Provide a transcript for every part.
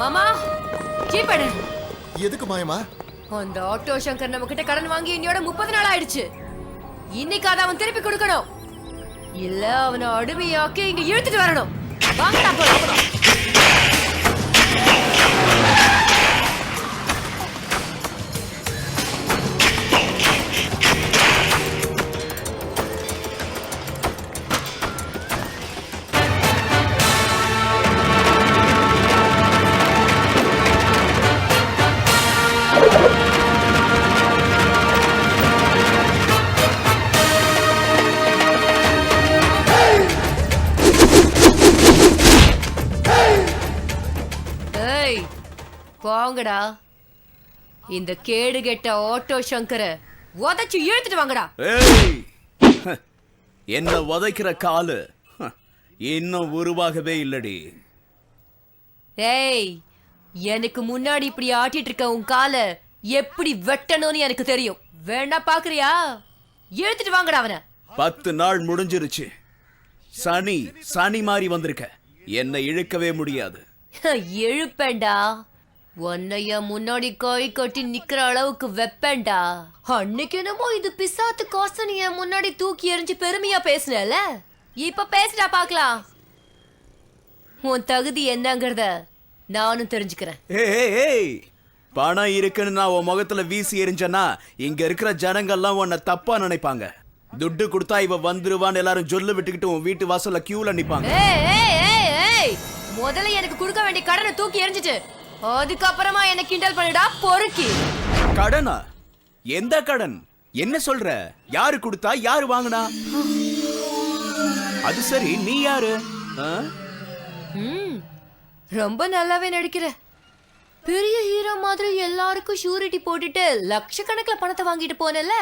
மாமா ஜீப்படு. எதுக்கு மாயமா? அந்த ஆட்டோ சங்கர் நம்ம கிட்ட கடன் வாங்கி இன்னையோட 30 நாள் ஆயிடுச்சு. இன்னைக்கு அதை அவன் திருப்பி கொடுக்கணும், இல்ல அவனை அடிமையாக்கி இங்க இழுத்துட்டு வரணும். வாங்கடா போலாம். வாங்கடா, இந்த கேடு கெட்ட ஆட்டோ சங்கர உதைச்சு இழுத்துட்டு வாங்கடா. என்ன உதைக்கிற காலு இன்னும் உருவாகவே இல்லடி. ஏய், எனக்கு முன்னாடி இப்படி ஆட்டிட்டு இருக்க உன் காலை எப்படி வெட்டணும்னு எனக்கு தெரியும். வேணா பாக்குறியா? இழுத்துட்டு வாங்கடா அவனை. 10 நாள் முடிஞ்சிருச்சு. சனி மாறி வந்திருக்க, என்ன இழுக்கவே முடியாது. இழுப்பேண்டா, உன்னைய முன்னாடி கை கட்டி நிக்கிற அளவுக்கு வெப்பேண்டா. அன்னைக்கு என்னமோ இது பிசாத்து காசு நீ என் முன்னாடி தூக்கி எறிஞ்சு பெருமையா பேசுனல, இப்ப பேசுடா பாக்கலாம். உன் தகுதி என்னங்கறத நானும் தெரிஞ்சுக்கிறேன். ஏய், பணம் இருக்குன்னு நான் உன் முகத்துல வீசி எரிஞ்சனா இங்க இருக்கிற ஜனங்கள்லாம் உன்னை தப்பா நினைப்பாங்க. துட்டு கொடுத்தா இவ வந்துருவான்னு எல்லாரும் சொல்லு விட்டுக்கிட்டு உன் வீட்டு வாசல்ல கியூல நிப்பாங்க. முதல்ல எனக்கு கொடுக்க வேண்டிய கடனை தூக்கி எறிஞ்சிட்டு அதுக்கப்புறமா என்ன கிண்டல் பண்ணிடா பொறுக்கி. கடனா? எந்த கடன்? என்ன சொல்ற? யாரு கொடுத்தா, யாரு வாங்கினா? அது சரி, நீ யாரு? ரொம்ப நல்லாவே நடிக்கிற. பெரிய ஹீரோ மாதிரி எல்லாருக்கும் ஷூரிட்டி போட்டுட்டு லட்சக்கணக்கில் பணத்தை வாங்கிட்டு போனல,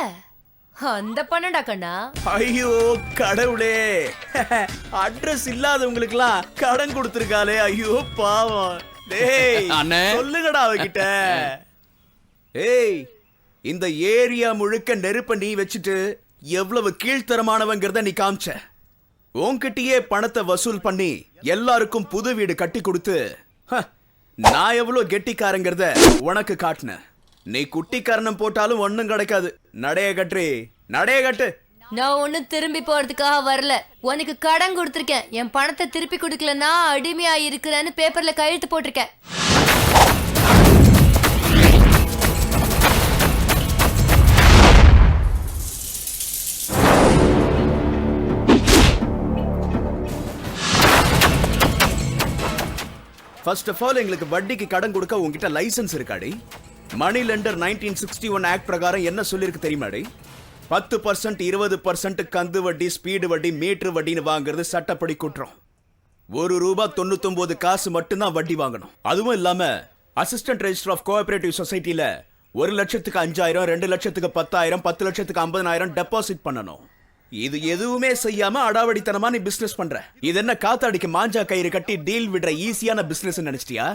அந்த பணம்டா கண்ணா. ஐயோ கடவுளே, அட்ரஸ் இல்லாதவங்களுக்குலாம் கடன் கொடுத்திருக்காளே. ஐயோ பாவம். சொல்லுங்கடா அவகிட்ட. ஏய், இந்த ஏரியா முழுக்க நெருப்ப நீ வச்சுட்டு எவ்வளவு கீழ்த்தரமானவங்கிறத நீ காமிச்ச. உன்கிட்டயே பணத்தை வசூல் பண்ணி எல்லாருக்கும் புது வீடு கட்டி கொடுத்து நான் எவ்வளவு கெட்டிக்காரங்கிறத உனக்கு காட்டின. நீ குட்டிக்காரணம் போட்டாலும் ஒண்ணும் கிடைக்காது. நடைய கட்டு, நடைய கட்டு. நான் ஒன்னும் திரும்பி போறதுக்காக வரல. உனக்கு கடன் கொடுத்திருக்கேன், என் பணத்தை திருப்பி கொடுக்கலன்னா அடிமையா இருக்கிறேன்னு பேப்பர்ல கையெழுத்து போட்டிருக்கேன். ஃபர்ஸ்ட் ஆஃப் ஆல், எங்களுக்கு வட்டிக்கு கடன் கொடுக்க உங்ககிட்ட லைசன்ஸ் இருக்காடி? மணி லெண்டர் 1961 ஆக்ட் பிரகாரம் என்ன சொல்லிருக்கு தெரியுமாடி? 10%, 20% கந்து வட்டி, ஸ்பீடு வட்டி, மீட்டர் வட்டின்னு வாங்குறது சட்டப்படி குற்றம். ₹1.99 மட்டும்தான் வட்டி வாங்கணும். அதுவும் இல்லாம அசிஸ்டன்ட் ரெஜிஸ்டர் ஆஃப் கோஆபரேட்டிவ் சொசைட்டில 1 லட்சத்துக்கு 5,000, 2 லட்சத்துக்கு 10,000, 10 லட்சத்துக்கு 50,000 டெபாசிட் பண்ணணும். இது எதுவுமே செய்யாம அடாவடித்தனமா நீ பிசினஸ் பண்ற. இது என்ன காத்தாடிக்கு மாஞ்சா கயிறு கட்டி டீல் விடுற ஈஸியான பிசினஸ் நினைச்சிட்டியா?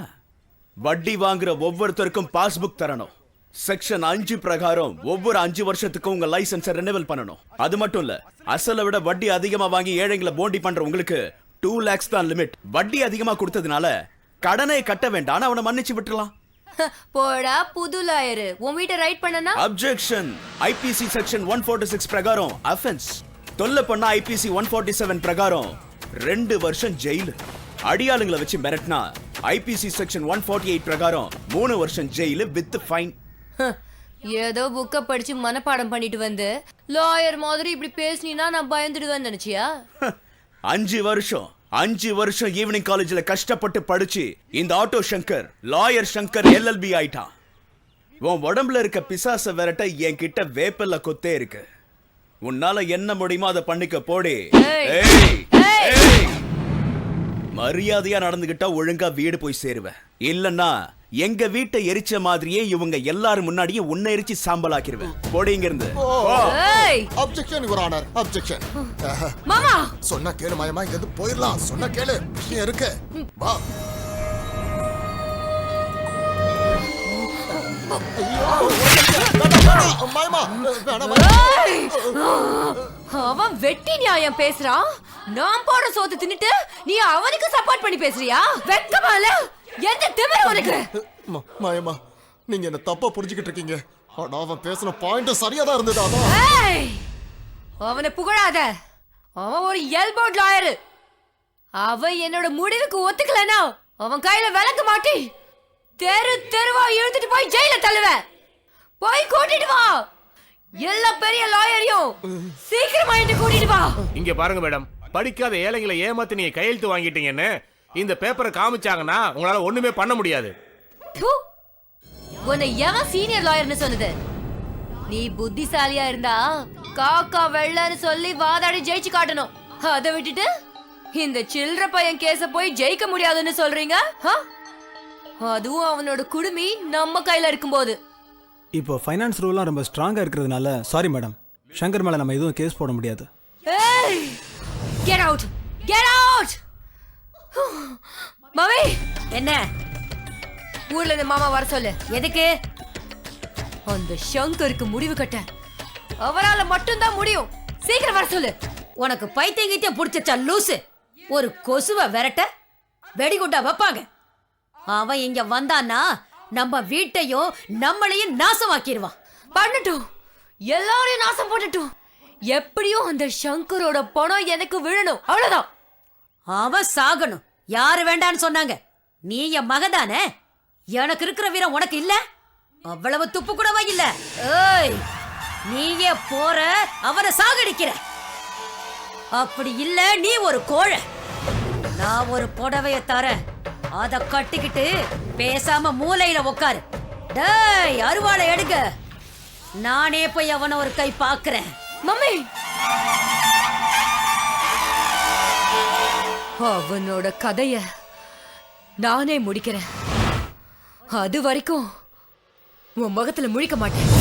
வட்டி வாங்குற ஒவ்வொருத்தருக்கும் பாஸ்புக் தரணும். செக்ஷன் 5 பிரகாரம் ஒவ்வொரு 5 வருஷத்துக்கும் உங்க லைசன்ஸ் ரெனிவல் பண்ணணும். அது மட்டும் இல்ல, அசலை விட வட்டி அதிகமா வாங்கி ஏழைங்களை போண்டி பண்ற உங்களுக்கு 2 lakhs தான் லிமிட். வட்டி அதிகமா கொடுத்ததுனால கடனை கட்ட வேண்டாம், அவனை மன்னிச்சு விட்டுறலாம். போடா புது லாயர், உன் வீட்டை ரைட் பண்ணனா? அப்ஜெக்ஷன். ஐபிசி செக்ஷன் 146 பிரகாரம் அஃபென்ஸ். தொல்லை பண்ண ஐபிசி 147 பிரகாரம் 2 வருஷம் ஜெயில். அடியாளுங்களை வச்சு மிரட்டினா ஐபிசி செக்ஷன் 148 பிரகாரம் 3 வருஷம் ஜெயில் வித் ஃபைன். ஏதோ புக்க படிச்சு மனப்பாடம் பண்ணிட்டு வந்து லாயர் மாதிரி இப்படி பேசினா நான் பயந்துடுவேன்னு நினைச்சியா? 5 வருஷம் ஈவினிங் காலேஜ்ல கஷ்டப்பட்டு படிச்சு இந்த auto Shankar lawyer Shankar LLB ஆயிட்டான். உன் உடம்புல இருக்க பிசாச விரட்ட என் கிட்ட வேப்பல்ல கொத்தே இருக்கு. உன்னால என்ன முடியுமோ அதை பண்ணிக்க போடி. மரியாதையா நடந்துகிட்டா ஒழுங்கா வீடு போய் சேருவேன். இல்லன்னா எங்க வீட்டை எரிச்ச மாதிரியே இவங்க எல்லாரும் முன்னாடியே உன்னை எரிச்சு சாம்பலாக்கிடுவேன். போடிங்க இருந்து. Objection your honour, objection. மாமா சொன்னா கேளு மாயமா, இங்க இருந்து போயிடலாம். சொன்னா கேளு, விஷயம் இருக்கு. வா. அவன் வெட்டி நியாயம் பேசுறான். நான் போற சோத்து தின்னுட்டு நீ அவனுக்கு சப்போர்ட் பண்ணி பேசுறியா? வெக்கமால எந்த திமிரு உனக்கு? மாயம்மா நீங்க என்ன தப்பா புரிஞ்சுக்கிட்டு இருக்கீங்க. ஆனா அவன் பேசின பாயிண்ட் சரியா தான் இருந்தது. அதான் ஏய், அவனை புகழாத. அவன் ஒரு எல்போர்ட் லாயர். அவன் என்னோட முடிவுக்கு ஒத்துக்கலனா அவன் கையில விளக்க மாட்டி தெருவா இழுத்துட்டு போய் ஜெயில தள்ளுவேன். போய் கூட்டிட்டு வா. எல்லா பெரிய லாயரையும் சீக்கிரமா இங்க கூட்டிட்டு வா. இங்க பாருங்க மேடம், படிக்காத ஏழைங்களை ஏமாத்தி நீங்க கையெழுத்து வாங்கிட்டீங்கன்னு இந்த பேப்பரை காமிச்சாங்கன்னா உங்களால ஒண்ணுமே பண்ண முடியாது. ப்பு. உன்னை எவன் சீனியர் லாயர்னு சொன்னது? நீ புத்திசாலியா இருந்தா காக்கா வெள்ளன்னு சொல்லி வாதாடி ஜெயிச்சு காட்டணும். அதை விட்டுட்டு இந்த சில்லற பையன் கேஸ போய் ஜெயிக்க முடியாதுன்னு சொல்றீங்க? அதுவும் அவனோட குடுமி நம்ம கையில இருக்கும்போது. இப்போ ஃபைனான்ஸ் ரூல்லாம் ரொம்ப ஸ்ட்ராங்காக இருக்கிறதுனால சாரி மேடம், சங்கர் மேலே நம்ம எதுவும் கேஸ் போட முடியாது. ஏய், கெட் அவுட், கெட் அவுட். மாமி, என்ன ஊர்ல இருந்து மாமா வர சொல்லு. எதுக்கு? அந்த சங்கருக்கு முடிவு கட்ட அவரால மட்டும்தான் முடியும். சீக்கிரம் வர சொல்லு. உனக்கு பைத்தியங்கிட்டே புடிச்சா லூசு. ஒரு கொசுவ விரட்ட வெடிகுண்டா வைப்பாங்க. அவன் இங்க வந்தான்னா நம்ம வீட்டையும் நம்மளையும் நாசமாக்கிடுவான். பண்ணட்டும், எல்லாரையும் நாசம் போட்டுட்டும். எப்படியும் அந்த சங்கரோட பணம் எனக்கு விழணும், அவ்வளவுதான். அவன் சாகணும். யாரு வேண்டான்னு சொன்னாங்க? நீ என் மகதானே. எனக்கு இருக்கிற வீரம் உனக்கு இல்ல? அவ்வளவு துப்பு கூடவா இல்ல? ஏய், நீயே போற அவனை சாகடிக்கிற. அப்படி இல்ல நீ ஒரு கோழை. நான் ஒரு புடவைய தரேன், அத கட்டிக்கிட்டு பேசாம மூலையில உட்காரு. டேய், அருவாளை எடுங்க. நானே போய் அவனை ஒரு கை பாக்குறேன். மம்மி, அவனோட கதைய நானே முடிக்கிறேன். அது வரைக்கும் உன் முகத்துல முழிக்க மாட்டேன்.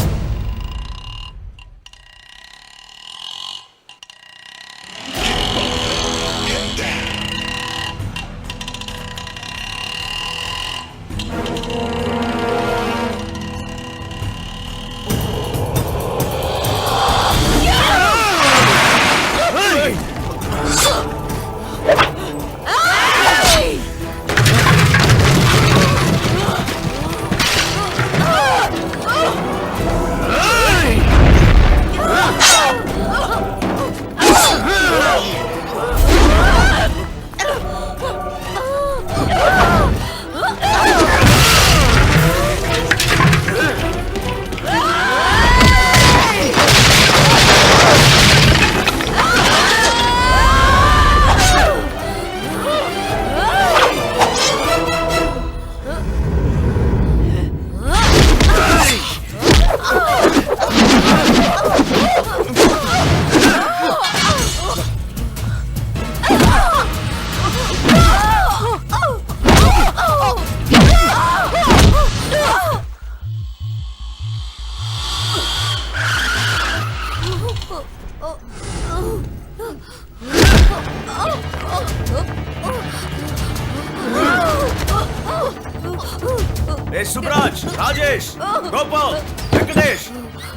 சுப்ராஜ், ராஜேஷ், கோபால், வெங்கடேஷ்,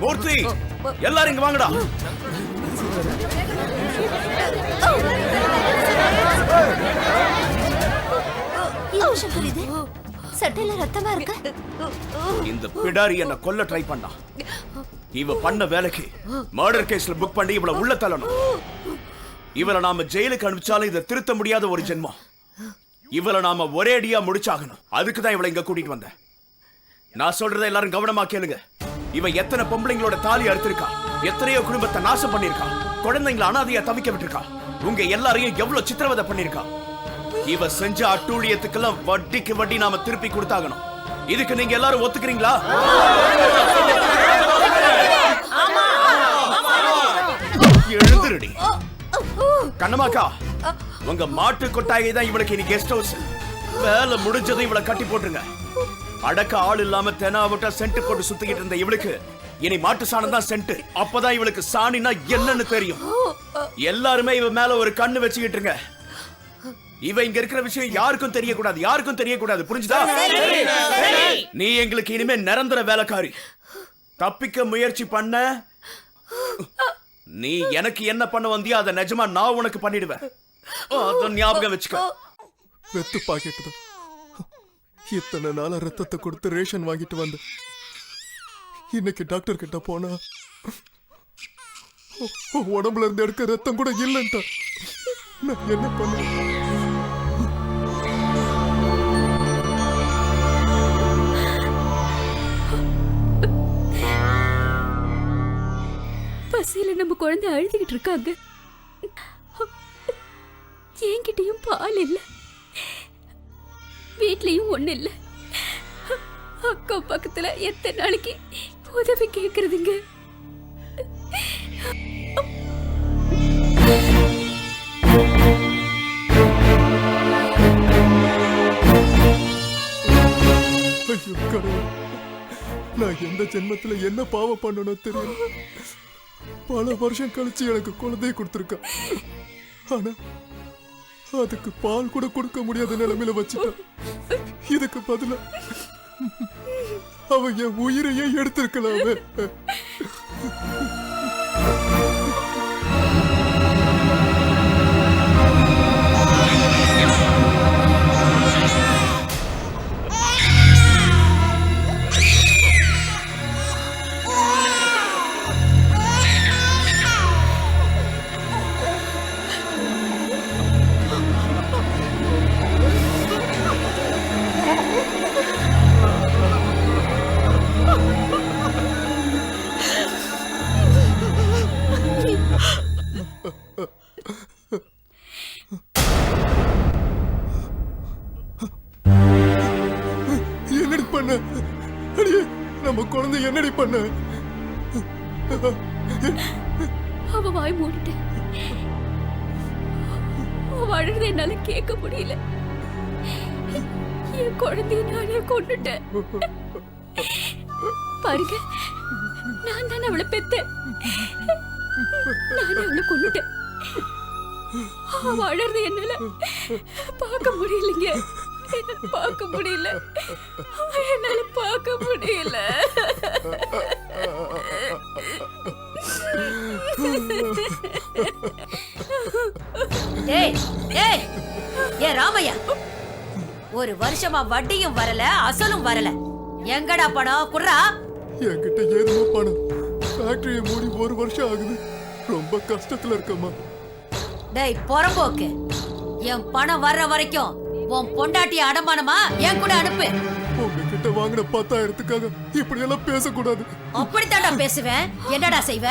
மூர்த்தி, எல்லாரும் இங்க வாங்கடா. சட்டையில ரத்தமா இருக்கு. இந்த பிடாரி என்ன கொல்ல ட்ரை பண்ணா. இவ பண்ண வேலைக்கு மர்டர் கேஸ்ல புக் பண்ணி இவள உள்ள தள்ளணும். இவள நாம ஜெயிலுக்கு அனுப்பிச்சாலும் இதை திருத்த முடியாத ஒரு ஜென்மம். இவள நாம ஒரே அடியா முடிச்சாகணும். அதுக்கு தான் இவளை இங்க கூட்டிட்டு வந்தேன். நான் சொல்றதை எல்லாரும் கவனமா கேளுங்க. இவ எத்தனை பொம்பளைங்களோட தாலி அறுத்திருக்கா, எத்தனையோ குடும்பத்தை நாசம் பண்ணிருக்கா, குழந்தைங்களை அனாதையா தவிக்க விட்டுருக்கா, உங்க எல்லாரையும் எவ்வளவு சித்திரவதை பண்ணிருக்கா. இவ செஞ்ச அட்டூழியத்துக்கெல்லாம் வட்டிக்கு வட்டி நாம திருப்பி கொடுத்தாகணும். இதுக்கு நீங்க எல்லாரும் ஒத்துக்கிறீங்களா? எழுந்துருடி. கண்ணமாக்கா, உங்க மாட்டு கொட்டாயை தான் இவளுக்கு இனி கெஸ்ட் ஹவுஸ். வேலை முடிஞ்சதும் இவளை கட்டி போட்டுருங்க. அடக்க ஆள் இல்லாம தெனாவட்டா சென்ட் போட்டு சுத்திக்கிட்டு இருந்த இவளுக்கு இனி மாட்டு சாணம் தான் சென்ட். அப்பதான் இவளுக்கு சாணினா என்னன்னு தெரியும். எல்லாருமே இவ மேல ஒரு கண்ணு வச்சுக்கிட்டு இருங்க. இவ இங்க இருக்கிற விஷயம் யாருக்கும் தெரியக்கூடாது, யாருக்கும் தெரியக்கூடாது. புரிஞ்சுதா? நீ எங்களுக்கு இனிமே நிரந்தர வேலைக்காரி. தப்பிக்க முயற்சி பண்ண நீ எனக்கு என்ன பண்ண வந்தியோ அதை நிஜமா நான் உனக்கு பண்ணிடுவேன். ஞாபகம் வச்சுக்க. வெத்து பாக்கெட்டு இத்தனை நாளா ரத்தத்தை கொடுத்து ரேஷன் வாங்கிட்டு வந்தேன். இன்னைக்கு டாக்டர் கிட்ட போனா உடம்புல இருந்து எடுக்க ரத்தம் கூட இல்லைன்ட்டா. நான் என்ன பண்ணுவேன்? பசியில நம்ம குழந்தை அழுதுகிட்டு இருக்காங்க. என்கிட்டயும் பால் இல்ல, வீட்லயும் ஒண்ணு இல்ல. அக்கம் பக்கத்துல எத்தனை நாளைக்கு உதவி கேக்குறதுங்க? ஐயோ கடவுளே, நான் எந்த ஜென்மத்துல என்ன பாவம் பண்ணணும் தெரியல. பல வருஷம் கழிச்சு எனக்கு குழந்தைய கொடுத்துருக்கா. ஆனா அதுக்கு பால் கூட கொடுக்க முடியாத நிலைமையில வச்சுட்டான். இதுக்கு பதிலா அவன் என் உயிரையே எடுத்திருக்கலாமே. என்னடி பண்ண? அடியே, நம்ம குழந்தை என்னடி பண்ண? அவ வாய் மூடிட்டேன். அவ அழுது என்னால கேட்க முடியல. என் குழந்தைய நானே கொண்டுட்டேன். பாருங்க, நான் தானே அவளை பெத்தேன். நானே அவளை கொண்டுட்டேன். அவ அழறது என்னால பார்க்க முடியலைங்க. பார்க்க முடியல, என்னால பார்க்க முடியல. ஏய் ஏய் ஏ ராமையா, ஒரு வருஷமா வட்டியும் வரல, அசலும் வரல. எங்கடா பணம்? குர்ரா. என்கிட்ட ஏதுமா பணம்? ஃபேக்டரியை மூடி 1 வருஷம் ஆகுது. ரொம்ப கஷ்டத்துல இருக்கம்மா. டேய் பொறம்போக்கு, என் பணம் வர்ற வரைக்கும் உன் பொண்டாட்டிய அடமானமா என் கூட அனுப்பு. உங்ககிட்ட வாங்கின 10,000த்துக்காக இப்படி எல்லாம் பேசக்கூடாது. அப்படித்தான்டா பேசுவேன். என்னடா செய்வ?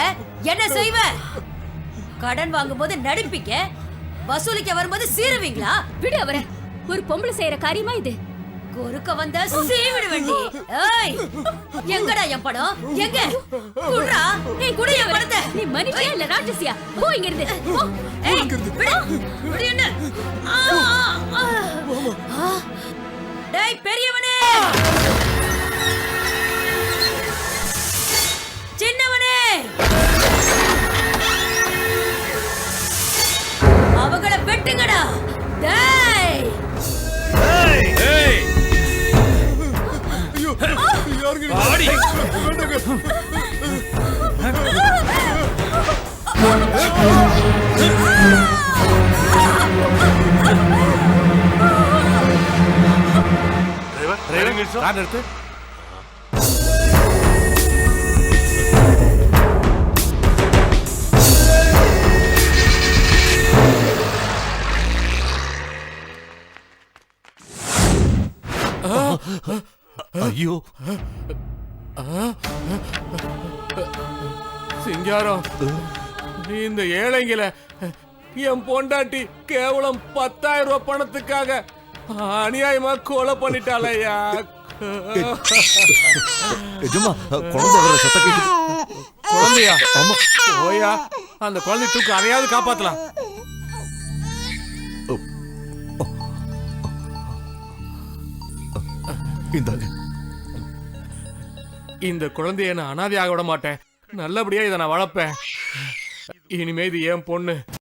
என்ன செய்வ? கடன் வாங்கும்போது நடிப்பீங்க, வசூலிக்க வரும்போது சீருவீங்களா? விடு அவரை. ஒரு பொம்பளை செய்யற காரியமா இது? குறுக்க வந்த சீவிடு வண்டி. ஏய், எங்கடா என் பணம்? எங்க? குடுறா, நீ குடு என் பணத்தை. நீ மனுஷியா இல்ல ராட்சசியா? போ இங்க இருந்து. போ. ஏய், விடு. விடு என்ன? டேய் பெரியவனே, சின்னவனே, அவங்கள வெட்டுங்கடா. டேய் ஐயோ, யாருங்க ஆடி. வேண்டாங்க. கார் நிறுத்து. ஐயோ, சிங்காரம், இந்த ஏழைங்களை என் பொண்டாட்டி கேவலம் 10,000 ரூபாய் பணத்துக்காக அநியாயமா கொலை பண்ணிட்டாளையா. எஜமா, குழந்தை வர சத்தம் கேக்குது. குழந்தையா? ஆமா. ஓயா, அந்த குழந்தை தூக்கு அதையாவது காப்பாத்தலாம். இந்தாங்க. இந்த குழந்தைய நான் அனாதையாக விட மாட்டேன். நல்லபடியா இதை நான் வளர்ப்பேன். இனிமே இது என் பொண்ணு.